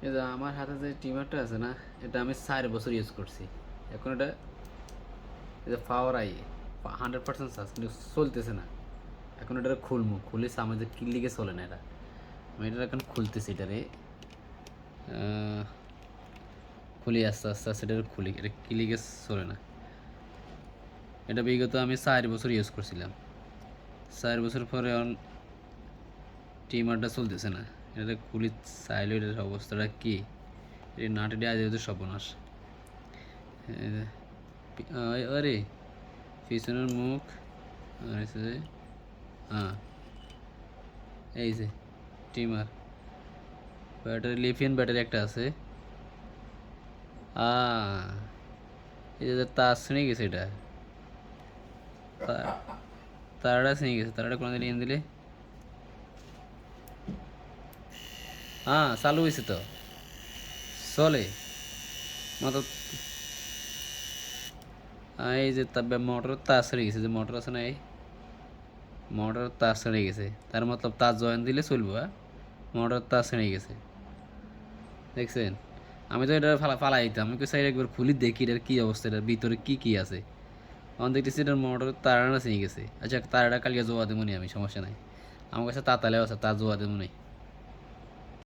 এই যে আমার হাতে যে ট্রিমারটা আছে না, এটা আমি 4 বছর ইউজ করছি। এখন এটা এই যে পাওয়ার 100% চার্জ কিন্তু চলতেছে না। এখন এটা খুলমু, খুলিস আমার যে কিল্লিকে চলে না এটা। আমি এটা এখন খুলতেছি এটারে, খুলি আস্তে আস্তে আস্তে এটা খুলি, এটা কিলিকে চলে না। এটা বিগত আমি 4 বছর ইউজ করছিলাম। 4 বছর পরে ট্রিমারটা চলতেছে না। এটা খুলি চাইলে এটার অবস্থাটা কি, এই নাটটি আজ যেহেতু সর্বনাশ। আরে পিছনের মুখ আর হ্যাঁ, এই যে ট্রিমার ব্যাটারি, লিথিয়াম ব্যাটারি একটা আছে। এই যে তার ছিঁড়ে গেছে, এটা তারটা ছিঁড়ে গেছে। তারটা কোনো দিন দিলে চালু হয়েছে তো, চলে মতো। এই যে মোটর তার ছিঁড়ে গেছে, যে মোটর আছে না, এই মোটর তার ছিঁড়ে গেছে। তার মতলব তার জয়েন দিলে চলবো। মোটর তার ছিঁড়ে গেছে, দেখছেন? আমি তো এটা ফালাই দিতাম। আমি চাই একবার খুলি দেখি এটার কী অবস্থা, এটার ভিতরে কী কী আছে। তখন দেখতেছি এটার মোটর তারাটা ছিঁড়ে গেছে। আচ্ছা, তারাটা কালকে জোয়া দেবো নি আমি, সমস্যা নাই। আমার কাছে তাতালেও আছে, তার জোয়া দেবো নি।